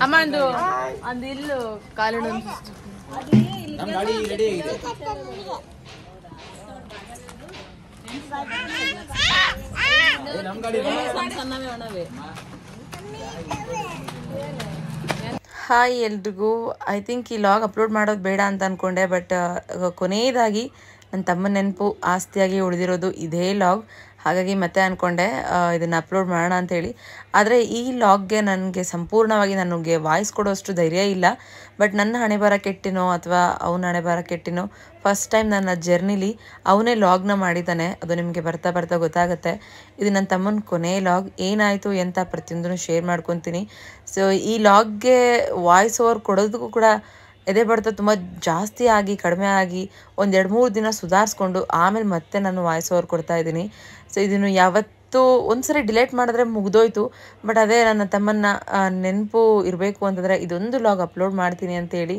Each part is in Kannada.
ಅಮ್ಮ ಒಂದು ಇಲ್ಲು ಕಾಲಿಡ ಗಾಡಿ ರೆಡಿ ಆಗಿದೆ. ಹಾಯ್ ಎಲ್ರಿಗೂ. ಐ ಥಿಂಕ್ ಈ ಲಾಗ್ ಅಪ್ಲೋಡ್ ಮಾಡೋದು ಬೇಡ ಅಂತ ಅಂದ್ಕೊಂಡೆ, ಬಟ್ ಕೊನೆಯದಾಗಿ ನನ್ನ ತಮ್ಮನ ನೆನಪು ಆಸ್ತಿಯಾಗಿ ಉಳಿದಿರೋದು ಇದೇ ಲಾಗ್. ಹಾಗಾಗಿ ಮತ್ತೆ ಅಂದ್ಕೊಂಡೆ ಇದನ್ನು ಅಪ್ಲೋಡ್ ಮಾಡೋಣ ಅಂಥೇಳಿ. ಆದರೆ ಈ ಲಾಗ್ಗೆ ನನಗೆ ಸಂಪೂರ್ಣವಾಗಿ ನನಗೆ ವಾಯ್ಸ್ ಕೊಡೋಷ್ಟು ಧೈರ್ಯ ಇಲ್ಲ. ಬಟ್ ನನ್ನ ಹಣೆ ಬರ ಕೆಟ್ಟಿನೋ ಅಥವಾ ಅವನ ಹಣೆ ಬರ ಕೆಟ್ಟಿನೋ ಫಸ್ಟ್ ಟೈಮ್ ನನ್ನ ಜರ್ನಿಲಿ ಅವನೇ ಲಾಗ್ನ ಮಾಡಿದ್ದಾನೆ. ಅದು ನಿಮಗೆ ಬರ್ತಾ ಬರ್ತಾ ಗೊತ್ತಾಗುತ್ತೆ. ಇದು ನನ್ನ ತಮ್ಮನ ಕೊನೆ ಲಾಗ್. ಏನಾಯಿತು ಎಂತ ಪ್ರತಿಯೊಂದನ್ನು ಶೇರ್ ಮಾಡ್ಕೊತೀನಿ. ಸೊ ಈ ಲಾಗ್ಗೆ ವಾಯ್ಸ್ ಓವರ್ ಕೊಡೋದಕ್ಕೂ ಕೂಡ ಎದೆ ಬಡ್ತ ತುಂಬ ಜಾಸ್ತಿ ಆಗಿ ಕಡಿಮೆ ಆಗಿ ಒಂದು 2-3 ದಿನ ಸುಧಾರಿಸ್ಕೊಂಡು ಆಮೇಲೆ ಮತ್ತೆ ನಾನು ವಾಯ್ಸ್ ಓವರ್ ಕೊಡ್ತಾಯಿದ್ದೀನಿ. ಸೊ ಇದನ್ನು ಯಾವತ್ತೂ ಒಂದ್ಸರಿ ಡಿಲೇಟ್ ಮಾಡಿದ್ರೆ ಮುಗ್ದೋಯ್ತು. ಬಟ್ ಅದೇ ನನ್ನ ತಮ್ಮನ್ನ ನೆನಪು ಇರಬೇಕು ಅಂತಂದರೆ ಇದೊಂದು ಲಾಗ್ ಅಪ್ಲೋಡ್ ಮಾಡ್ತೀನಿ ಅಂತೇಳಿ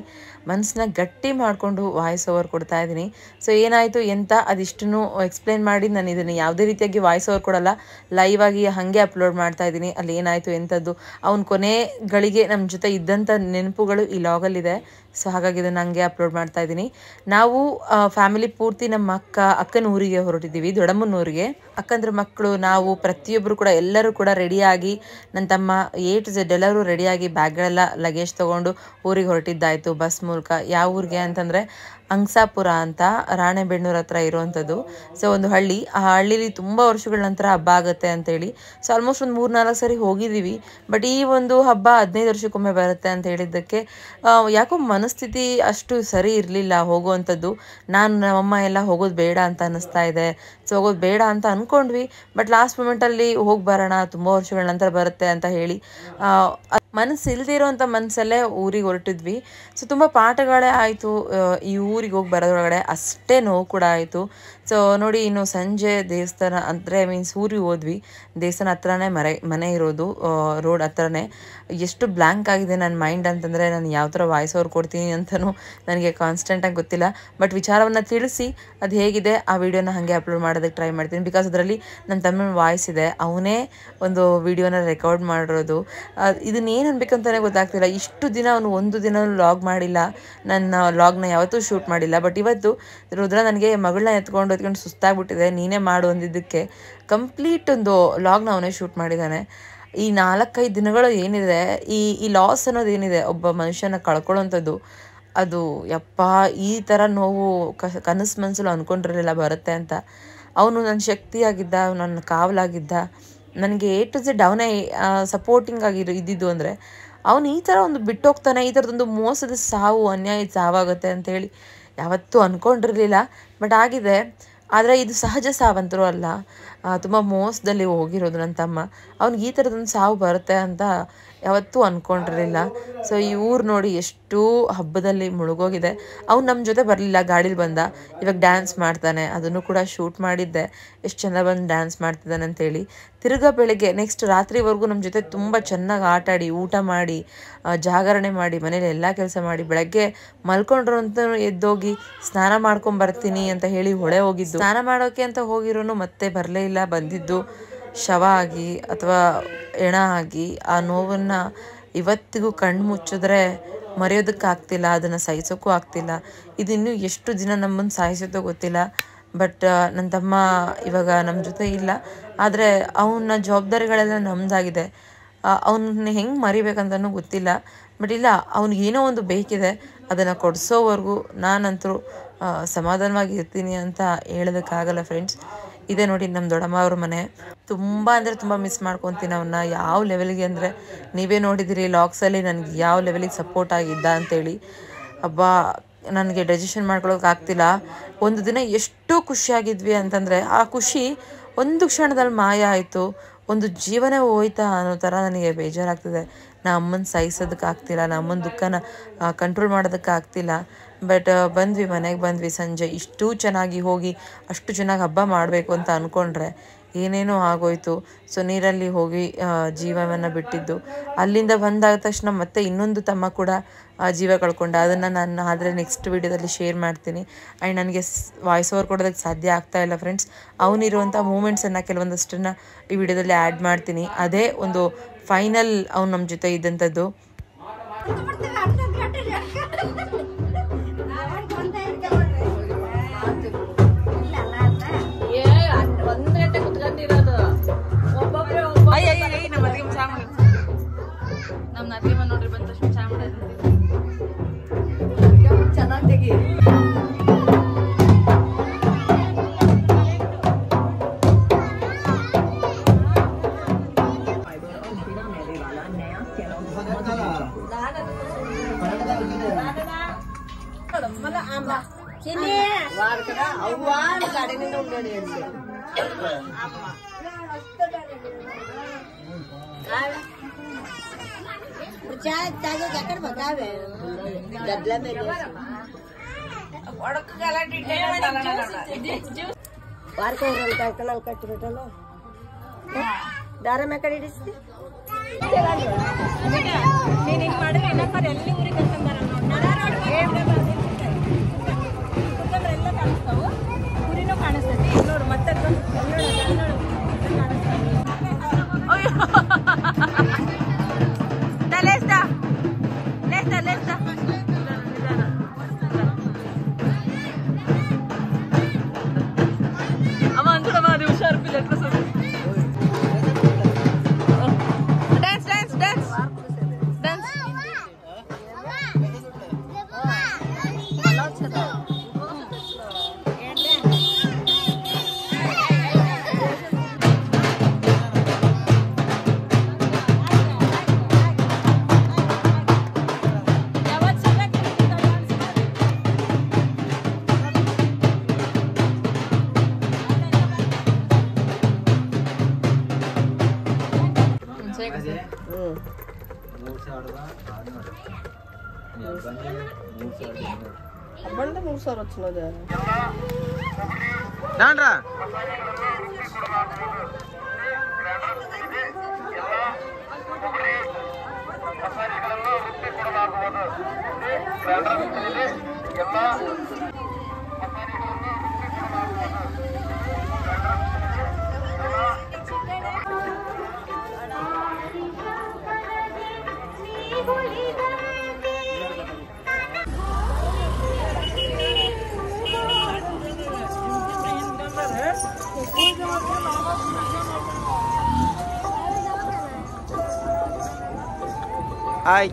ಮನಸ್ಸನ್ನ ಗಟ್ಟಿ ಮಾಡಿಕೊಂಡು ವಾಯ್ಸ್ ಓವರ್ ಕೊಡ್ತಾಯಿದ್ದೀನಿ. ಸೊ ಏನಾಯಿತು ಎಂತ ಅದಿಷ್ಟನ್ನು ಎಕ್ಸ್ಪ್ಲೇನ್ ಮಾಡಿ ನಾನು ಇದನ್ನು ಯಾವುದೇ ರೀತಿಯಾಗಿ ವಾಯ್ಸ್ ಓವರ್ ಕೊಡಲ್ಲ, ಲೈವ್ ಆಗಿ ಹಾಗೆ ಅಪ್ಲೋಡ್ ಮಾಡ್ತಾಯಿದ್ದೀನಿ. ಅಲ್ಲಿ ಏನಾಯಿತು ಎಂಥದ್ದು ಅವನ ಕೊನೆಗಳಿಗೆ ನಮ್ಮ ಜೊತೆ ಇದ್ದಂಥ ನೆನಪುಗಳು ಈ ಲಾಗಲ್ಲಿದೆ. ಸೊ ಹಾಗಾಗಿ ಇದನ್ನು ಹಂಗೆ ಅಪ್ಲೋಡ್ ಮಾಡ್ತಾ ಇದ್ದೀನಿ. ನಾವು ಫ್ಯಾಮಿಲಿ ಪೂರ್ತಿ ನಮ್ಮ ಅಕ್ಕನ ಊರಿಗೆ ಹೊರಟಿದ್ದೀವಿ, ದೊಡ್ಡಮ್ಮನ ಊರಿಗೆ. ಅಕ್ಕಂದ್ರ ಮಕ್ಕಳು ನಾವು ಪ್ರತಿಯೊಬ್ಬರು ಕೂಡ ಎಲ್ಲರೂ ಕೂಡ ರೆಡಿಯಾಗಿ ನನ್ನ ತಮ್ಮ A to Z ಎಲ್ಲರೂ ರೆಡಿಯಾಗಿ ಬ್ಯಾಗ್ಗಳೆಲ್ಲ ಲಗೇಜ್ ತೊಗೊಂಡು ಊರಿಗೆ ಹೊರಟಿದ್ದಾಯಿತು ಬಸ್ ಮೂಲಕ. ಯಾವ ಊರಿಗೆ ಅಂತಂದರೆ ಅಂಗ್ಸಾಪುರ ಅಂತ ರಾಣೆಬೆನ್ನೂರು ಹತ್ರ ಇರುವಂಥದ್ದು. ಸೊ ಒಂದು ಹಳ್ಳಿ, ಆ ಹಳ್ಳೀಲಿ ತುಂಬ ವರ್ಷಗಳ ನಂತರ ಹಬ್ಬ ಆಗುತ್ತೆ ಅಂತೇಳಿ. ಸೊ ಆಲ್ಮೋಸ್ಟ್ ಒಂದು 3-4 ಸರಿ ಹೋಗಿದ್ದೀವಿ. ಬಟ್ ಈ ಒಂದು ಹಬ್ಬ 15 ವರ್ಷಕ್ಕೊಮ್ಮೆ ಬರುತ್ತೆ ಅಂತ ಹೇಳಿದ್ದಕ್ಕೆ ಯಾಕೋ ಮನಸ್ಥಿತಿ ಅಷ್ಟು ಸರಿ ಇರಲಿಲ್ಲ ಹೋಗುವಂಥದ್ದು. ನಮ್ಮಮ್ಮ ಎಲ್ಲ ಹೋಗೋದು ಬೇಡ ಅಂತ ಅನ್ನಿಸ್ತಾ ಇದೆ. ಸೊ ಹೋಗೋದು ಬೇಡ ಅಂತ ಅಂದ್ಕೊಂಡ್ವಿ. ಬಟ್ ಲಾಸ್ಟ್ ಮೂಮೆಂಟಲ್ಲಿ ಹೋಗಿ ಬರೋಣ, ತುಂಬ ವರ್ಷಗಳ ನಂತರ ಬರುತ್ತೆ ಅಂತ ಹೇಳಿ ಮನಸ್ಸು ಇಲ್ಲದೆ ಇರೋವಂಥ ಮನಸ್ಸಲ್ಲೇ ಊರಿಗೆ ಹೊರಟಿದ್ವಿ. ಸೊ ತುಂಬ ಪಾಠಗಳೇ ಆಯಿತು. ಈ ಊರಿಗೆ ಹೋಗಿ ಬರೋದ್ರೊಳಗಡೆ ಅಷ್ಟೇ ನೋವು ಕೂಡ ಆಯಿತು. ಸೊ ನೋಡಿ, ಇನ್ನು ಸಂಜೆ ದೇವಸ್ಥಾನ ಅಂದರೆ ಮೀನ್ಸ್ ಊರಿಗೆ ಹೋದ್ವಿ. ದೇವಸ್ಥಾನ ಹತ್ರನೇ ಮನೆ ಇರೋದು, ರೋಡ್ ಹತ್ರನೇ. ಎಷ್ಟು ಬ್ಲ್ಯಾಂಕ್ ಆಗಿದೆ ನನ್ನ ಮೈಂಡ್ ಅಂತಂದರೆ ನಾನು ಯಾವ ಥರ ವಾಯ್ಸ್ ಓವರ್ ಕೊಡ್ತೀನಿ ಅಂತಲೂ ನನಗೆ ಕಾನ್ಸ್ಟೆಂಟಾಗಿ ಗೊತ್ತಿಲ್ಲ. ಬಟ್ ವಿಚಾರವನ್ನು ತಿಳಿಸಿ ಅದು ಹೇಗಿದೆ ಆ ವಿಡಿಯೋನ ಹಾಗೆ ಅಪ್ಲೋಡ್ ಮಾಡೋದಕ್ಕೆ ಟ್ರೈ ಮಾಡ್ತೀನಿ. ಬಿಕಾಸ್ ಅದರಲ್ಲಿ ನನ್ನ ತಮ್ಮನ ವಾಯ್ಸ್ ಇದೆ, ಅವನೇ ಒಂದು ವಿಡಿಯೋನ ರೆಕಾರ್ಡ್ ಮಾಡಿರೋದು. ಇದನ್ನೇನು ಅನ್ಬೇಕಂತಲೇ ಗೊತ್ತಾಗ್ತಿಲ್ಲ. ಇಷ್ಟು ದಿನ ಅವನು ಒಂದು ದಿನ ಲಾಗ್ ಮಾಡಿಲ್ಲ, ನನ್ನ ಲಾಗ್ನ ಯಾವತ್ತೂ ಶೂಟ್ ಮಾಡಿಲ್ಲ. ಬಟ್ ಇವತ್ತು ರುದ್ರ ನನಗೆ ಮಗಳನ್ನ ಎತ್ಕೊಂಡು ಸುಸ್ತಾಗ್ಬಿಟ್ಟಿದೆ, ನೀನೇ ಮಾಡು ಅಂದಿದ್ದಕ್ಕೆ ಕಂಪ್ಲೀಟ್ ಒಂದು ಲಾಗ್ನ ಅವನೇ ಶೂಟ್ ಮಾಡಿದ್ದಾನೆ. ಈ 4-5 ದಿನಗಳು ಏನಿದೆ, ಈ ಲಾಸ್ ಅನ್ನೋದು ಏನಿದೆ, ಒಬ್ಬ ಮನುಷ್ಯನ ಕಳ್ಕೊಳ್ಳೋಂಥದ್ದು, ಅದು ಯಪ್ಪ ಈ ಥರ ನೋವು ಕನಸು ಮನಸ್ಸಲ್ಲಿ ಅಂದ್ಕೊಂಡಿರಲಿಲ್ಲ ಬರುತ್ತೆ ಅಂತ. ಅವನು ನನ್ನ ಶಕ್ತಿಯಾಗಿದ್ದ, ನನ್ನ ಕಾವಲಾಗಿದ್ದ, ನನಗೆ A to Z ಅವನೇ ಸಪೋರ್ಟಿಂಗ್ ಇದ್ದಿದ್ದು. ಅಂದರೆ ಅವನು ಈ ಥರ ಒಂದು ಬಿಟ್ಟೋಗ್ತಾನೆ, ಈ ಥರದೊಂದು ಮೋಸದ ಸಾವು, ಅನ್ಯಾಯದ ಸಾವಾಗುತ್ತೆ ಅಂಥೇಳಿ ಯಾವತ್ತೂ ಅಂದ್ಕೊಂಡಿರಲಿಲ್ಲ. ಬಟ್ ಆಗಿದೆ. ಆದರೆ ಇದು ಸಹಜ ಸಾವಂತರೂ ಅಲ್ಲ, ತುಂಬ ಮೋಸದಲ್ಲಿ ಹೋಗಿರೋದು ನನ್ನ ತಮ್ಮ. ಅವ್ನಿಗೆ ಈ ಥರದೊಂದು ಸಾವು ಬರುತ್ತೆ ಅಂತ ಯಾವತ್ತೂ ಅಂದ್ಕೊಂಡಿರಲಿಲ್ಲ. ಸೊ ಈ ಊರು ನೋಡಿ ಎಷ್ಟು ಹಬ್ಬದಲ್ಲಿ ಮುಳುಗೋಗಿದೆ. ಅವ್ನು ನಮ್ಮ ಜೊತೆ ಬರಲಿಲ್ಲ, ಗಾಡೀಲಿ ಬಂದ. ಇವಾಗ ಡ್ಯಾನ್ಸ್ ಮಾಡ್ತಾನೆ, ಅದನ್ನು ಕೂಡ ಶೂಟ್ ಮಾಡಿದ್ದೆ, ಎಷ್ಟು ಚೆಂದ ಬಂದು ಡ್ಯಾನ್ಸ್ ಮಾಡ್ತಿದ್ದಾನೆ ಅಂತೇಳಿ. ತಿರ್ಗಾ ಬೆಳಗ್ಗೆ ನೆಕ್ಸ್ಟ್ ರಾತ್ರಿವರೆಗೂ ನಮ್ಮ ಜೊತೆ ತುಂಬ ಚೆನ್ನಾಗಿ ಆಟಾಡಿ, ಊಟ ಮಾಡಿ, ಜಾಗರಣೆ ಮಾಡಿ, ಮನೇಲಿ ಎಲ್ಲ ಕೆಲಸ ಮಾಡಿ, ಬೆಳಗ್ಗೆ ಮಲ್ಕೊಂಡ್ರು ಅಂತ ಎದ್ದೋಗಿ ಸ್ನಾನ ಮಾಡ್ಕೊಂಬರ್ತೀನಿ ಅಂತ ಹೇಳಿ ಹೊಳೆ ಹೋಗಿದ್ದು. ಸ್ನಾನ ಮಾಡೋಕ್ಕೆ ಅಂತ ಹೋಗಿರೋನು ಮತ್ತೆ ಬರಲೇ ಇಲ್ಲ. ಬಂದಿದ್ದು ಶವ ಆಗಿ ಅಥವಾ ಹೆಣ ಆಗಿ. ಆ ನೋವನ್ನು ಇವತ್ತಿಗೂ ಕಣ್ಣು ಮುಚ್ಚಿದ್ರೆ ಮರೆಯೋದಕ್ಕಾಗ್ತಿಲ್ಲ, ಅದನ್ನು ಸಹಿಸೋಕ್ಕೂ ಆಗ್ತಿಲ್ಲ. ಇದಿನ್ನೂ ಎಷ್ಟು ದಿನ ನಮ್ಮನ್ನು ಸಾಯಿಸುತ್ತೋ ಗೊತ್ತಿಲ್ಲ. ಬಟ್ ನನ್ನ ತಮ್ಮ ಇವಾಗ ನಮ್ಮ ಜೊತೆ ಇಲ್ಲ. ಆದರೆ ಅವನ ಜವಾಬ್ದಾರಿಗಳೆಲ್ಲ ನಮ್ಮದಾಗಿದೆ. ಅವನ್ನ ಹೆಂಗೆ ಮರಿಬೇಕಂತನೂ ಗೊತ್ತಿಲ್ಲ. ಬಟ್ ಇಲ್ಲ, ಅವ್ನಿಗೇನೋ ಒಂದು ಬೇಕಿದೆ, ಅದನ್ನು ಕೊಡಿಸೋವರೆಗೂ ನಾನಂತರೂ ಸಮಾಧಾನವಾಗಿ ಇರ್ತೀನಿ ಅಂತ ಹೇಳೋದಕ್ಕಾಗಲ್ಲ ಫ್ರೆಂಡ್ಸ್. ಇದೇ ನೋಡಿ ನಮ್ಮ ದೊಡ್ಡಮ್ಮ ಅವ್ರ ಮನೆ. ತುಂಬ ಅಂದರೆ ತುಂಬ ಮಿಸ್ ಮಾಡ್ಕೊತೀನಿ ಅವನ್ನ. ಯಾವ ಲೆವೆಲ್ಗೆ ಅಂದರೆ ನೀವೇ ನೋಡಿದಿರಿ ಲಾಗ್ಸಲ್ಲಿ ನನಗೆ ಯಾವ ಲೆವೆಲಿಗೆ ಸಪೋರ್ಟ್ ಆಗಿದ್ದ ಅಂತೇಳಿ. ಹಬ್ಬ ನನಗೆ ಡೈಜೆಷನ್ ಮಾಡ್ಕೊಳ್ಳೋಕ್ಕಾಗ್ತಿಲ್ಲ. ಒಂದು ದಿನ ಎಷ್ಟು ಖುಷಿಯಾಗಿದ್ವಿ ಅಂತಂದರೆ ಆ ಖುಷಿ ಒಂದು ಕ್ಷಣದಲ್ಲಿ ಮಾಯ ಆಯಿತು. ಒಂದು ಜೀವನೇ ಹೋಯ್ತಾ ಅನ್ನೋ ಥರ ನನಗೆ ಬೇಜಾರಾಗ್ತಿದೆ. ನಾ ಅಮ್ಮನ ಸಹಿಸೋದಕ್ಕಾಗ್ತಿಲ್ಲ, ನಾ ಅಮ್ಮನ ದುಃಖನ ಕಂಟ್ರೋಲ್ ಮಾಡೋದಕ್ಕಾಗ್ತಿಲ್ಲ. ಬಟ್ ಮನೆಗೆ ಬಂದ್ವಿ ಸಂಜೆ. ಇಷ್ಟು ಚೆನ್ನಾಗಿ ಹೋಗಿ ಅಷ್ಟು ಚೆನ್ನಾಗಿ ಹಬ್ಬ ಮಾಡಬೇಕು ಅಂತ ಅಂದ್ಕೊಂಡ್ರೆ ಏನೇನೋ ಆಗೋಯ್ತು. ಸೊ ನೀರಲ್ಲಿ ಹೋಗಿ ಜೀವವನ್ನು ಬಿಟ್ಟಿದ್ದು. ಅಲ್ಲಿಂದ ಬಂದಾದ ತಕ್ಷಣ ಮತ್ತೆ ಇನ್ನೊಂದು ತಮ್ಮ ಕೂಡ ಜೀವ ಕಳ್ಕೊಂಡ. ಅದನ್ನು ನಾನು ಆದರೆ ನೆಕ್ಸ್ಟ್ ವೀಡಿಯೋದಲ್ಲಿ ಶೇರ್ ಮಾಡ್ತೀನಿ. ಆ್ಯಂಡ್ ನನಗೆ ವಾಯ್ಸ್ ಓವರ್ ಕೊಡೋದಕ್ಕೆ ಸಾಧ್ಯ ಆಗ್ತಾ ಇಲ್ಲ ಫ್ರೆಂಡ್ಸ್. ಅವನಿರುವಂಥ ಮೂಮೆಂಟ್ಸನ್ನು ಕೆಲವೊಂದಷ್ಟನ್ನು ಈ ವಿಡಿಯೋದಲ್ಲಿ ಆ್ಯಡ್ ಮಾಡ್ತೀನಿ. ಅದೇ ಒಂದು ಫೈನಲ್ ಅವ್ನು ನಮ್ಮ ಜೊತೆ ಇದ್ದಂಥದ್ದು. ನಮ್ಮ ಅತ್ತಿಗೆ ನೋಡ್ರಿ ಬಂದ ತಕ್ಷಣ ಚಾ ಮಾಡೋದು ಚೆನ್ನಾಗಿ ಕಟ್ಟಿಬಿಟ್ಟಲ್ಲ ದಾರ ಮ್ಯಾಕಡೆ ಹಿಡಿಸ್ತಿ ನೀನ್ ಹಿಂಗ್ ಮಾಡಿದ್ರೆ ಇನ್ನೊಂದ್ಸರಿ ಎಲ್ಲಿ ಊರಿಗೆ ಕರ್ಕೊಂಡ್ ಎಲ್ಲ ಕಾಣಿಸ್ತಾವು. ಕುರಿನೂ ಕಾಣಿಸ್ತೈತಿ. ನೋಡು ಮತ್ತೆ ಹಬ್ಬಂಡೆ 3,000 వచ్చినది ದಾಂಡ್ರಾ ಹಾಯ್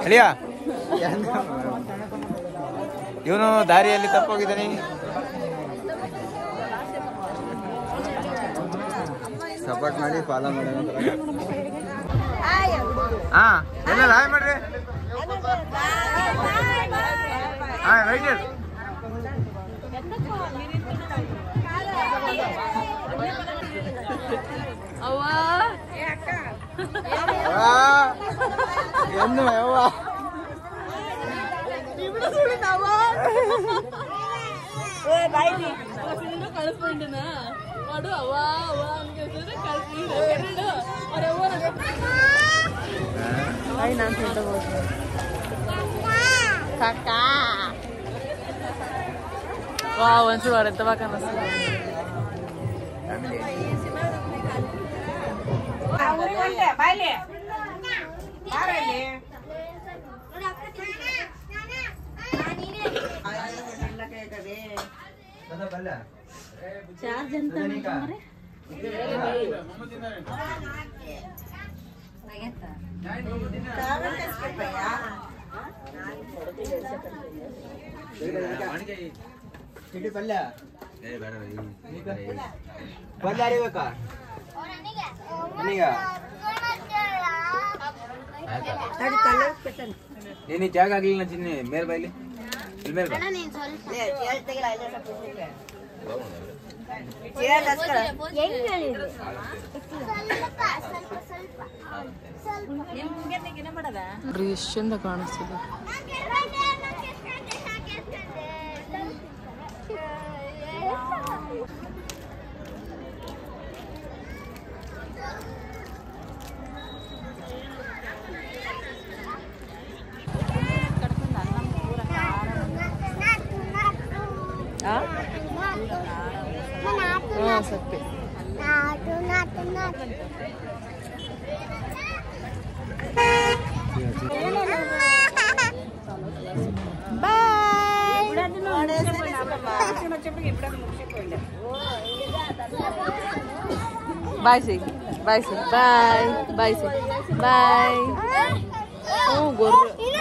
ಅಳಿಯ ಇವನು ದಾರಿಯಲ್ಲಿ ತಪ್ಪೋಗಿದ್ದಾನೆ. ಸಪೋರ್ಟ್ ಮಾಡಿ ಫಾಲೋ ಮಾಡಿ. ಹಾ ಎಲ್ಲ ಹಾಯ್ ಮಾಡ್ರಿ. ಹಾಯ್ ರೈಟ್ ಎಂದು ಯವ್ವ ಕಳಿಸ್ಕೊಂಡೇನಾ ಮಾಡು ಅವ್ವ ಅವ್ವ ಅನ್ಕೊಂಡ್ರೆ ನಾನು ಹೇಳ್ತಬಹುದು ಕಾಕ ವಾ ಒಂಚೂರು ಅವ್ರ ಎತ್ತವಾ ಕಾಣಿಸ್ತದೆ ಚಾರ್ಜ್ ಅಂತ ಪಲ್ಯ ಪಲ್ಯ ಅರಿಬೇಕಾ ನೀನು ಜಾಗ ಆಗ್ಲಿಲ್ಲ ಚಿನ್ನಿ ಮೇಲ್ ಬೈಲಿ ಇಲ್ಲಿ ಮೇಲ್ ಬಾ ಎಷ್ಟು ಚಂದ ಕಾಣಿಸ್ತದೆ ಸತ್ಯ ಬಾಯ್ ಸಿ ಬಾಯ್ ಸಿ ಬಾಯ್ ಬಾಯ್ ಸಿ ಬಾಯ್ ಹ್ಞೂ ಗೊರ್ರು